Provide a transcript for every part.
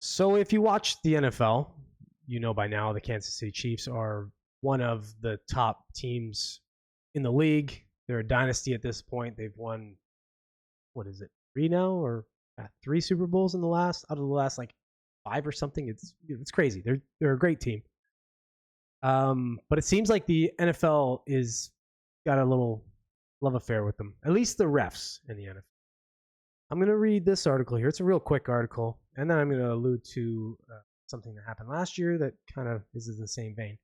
So if you watch the NFL, you know by now the Kansas City Chiefs are one of the top teams in the league. They're a dynasty at this point. They've won, what is it, three now or three Super Bowls in the last out of the last like five or something. It's crazy. They're a great team. But it seems like the NFL is got a little love affair with them. At least the refs in the NFL. I'm going to read this article here. It's a real quick article, and then I'm going to allude to something that happened last year that kind of is in the same vein.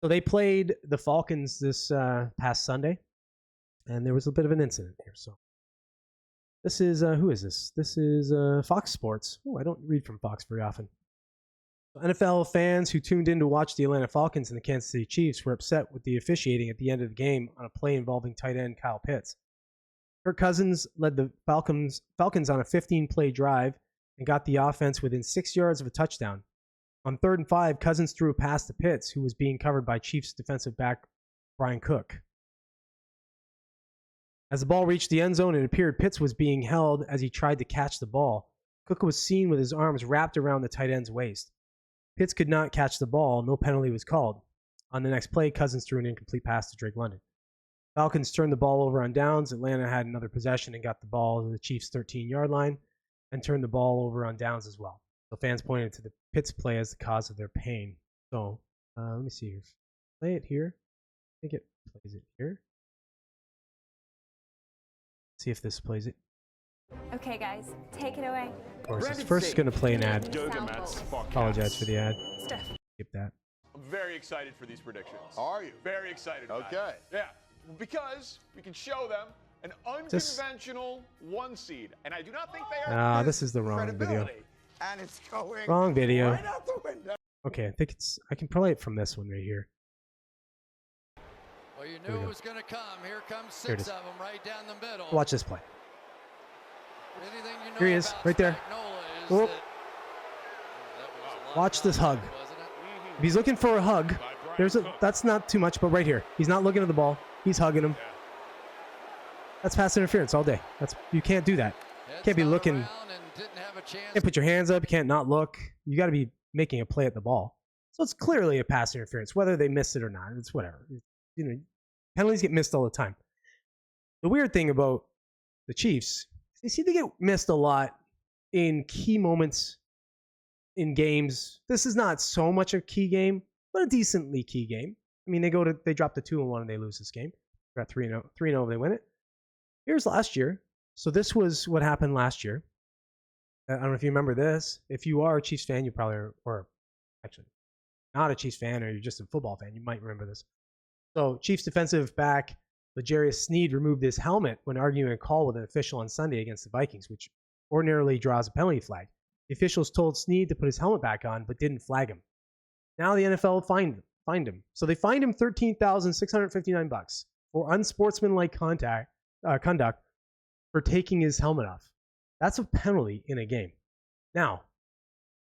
So they played the Falcons this past Sunday, and there was a bit of an incident here. So this is, who is this? This is Fox Sports. Oh, I don't read from Fox very often. NFL fans who tuned in to watch the Atlanta Falcons and the Kansas City Chiefs were upset with the officiating at the end of the game on a play involving tight end Kyle Pitts. Kirk Cousins led the Falcons on a 15-play drive and got the offense within 6 yards of a touchdown. On 3rd and 5, Cousins threw a pass to Pitts, who was being covered by Chiefs defensive back Brian Cook. As the ball reached the end zone, it appeared Pitts was being held as he tried to catch the ball. Cook was seen with his arms wrapped around the tight end's waist. Pitts could not catch the ball. No penalty was called. On the next play, Cousins threw an incomplete pass to Drake London. Falcons turned the ball over on downs. Atlanta had another possession and got the ball to the Chiefs' 13-yard line and turned the ball over on downs as well. So fans pointed to the Pitts play as the cause of their pain. So let me see here. Play it here. I think it plays it here. See if this plays it. Okay, guys, take it away. Of course, it's first going to play an ad. Apologize for the ad. Skip that. I'm very excited for these predictions. Are you? Very excited about Okay. it. Yeah, because we can show them an unconventional one seed, and I do not think they are. This is the wrong video. And it's going Wrong video. right out the window. Okay, I think I can play it from this one right here. Well, you knew it was going to come. Here comes Here it six is. of them right down the middle. Watch this play. Anything you know Here he is, about right there. Spagnuolo is Oh. that was a lot Watch of this hug. time, wasn't it? If he's looking for a hug, that's not too much, but right here. He's not looking at the ball. He's hugging him. That's pass interference all day. You can't do that. Heads Can't be not looking. around and didn't have a chance. Can't put your hands up. You can't not look. You got to be making a play at the ball. So it's clearly a pass interference, whether they missed it or not. It's whatever. You know, penalties get missed all the time. The weird thing about the Chiefs, they seem to get missed a lot in key moments in games. This is not so much a key game, but a decently key game. I mean, they drop the 2-1 and they lose this game. They're at 3-0. 3-0 they win it. Here's last year. So this was what happened last year. I don't know if you remember this. If you are a Chiefs fan, you probably are, or actually not a Chiefs fan, or you're just a football fan, you might remember this. So Chiefs defensive back L'Jarius Sneed removed his helmet when arguing a call with an official on Sunday against the Vikings, which ordinarily draws a penalty flag. The officials told Sneed to put his helmet back on, but didn't flag him. Now the NFL fined him. So they fined him $13,659 for unsportsmanlike conduct for taking his helmet off. That's a penalty in a game. Now,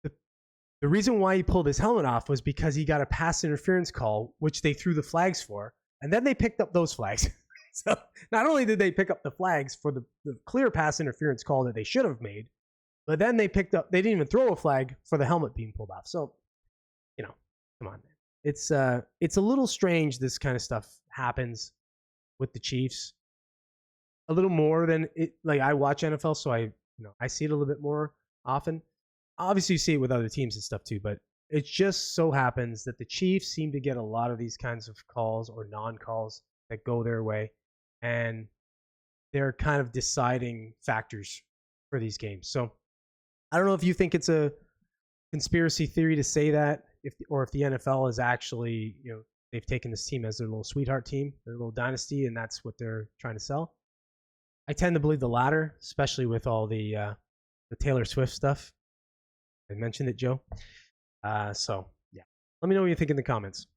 the reason why he pulled his helmet off was because he got a pass interference call, which they threw the flags for, and then they picked up those flags. So not only did they pick up the flags for the clear pass interference call that they should have made, but then they didn't even throw a flag for the helmet being pulled off. So, come on, man. It's a little strange this kind of stuff happens with the Chiefs. A little more than it. Like, I watch NFL, so I see it a little bit more often. Obviously, you see it with other teams and stuff too, but it just so happens that the Chiefs seem to get a lot of these kinds of calls or non-calls that go their way, and they're kind of deciding factors for these games. So I don't know if you think it's a conspiracy theory to say that, or if the NFL is actually, they've taken this team as their little sweetheart team, their little dynasty, and that's what they're trying to sell. I tend to believe the latter, especially with all the Taylor Swift stuff. I mentioned it, Joe. So, yeah. Let me know what you think in the comments.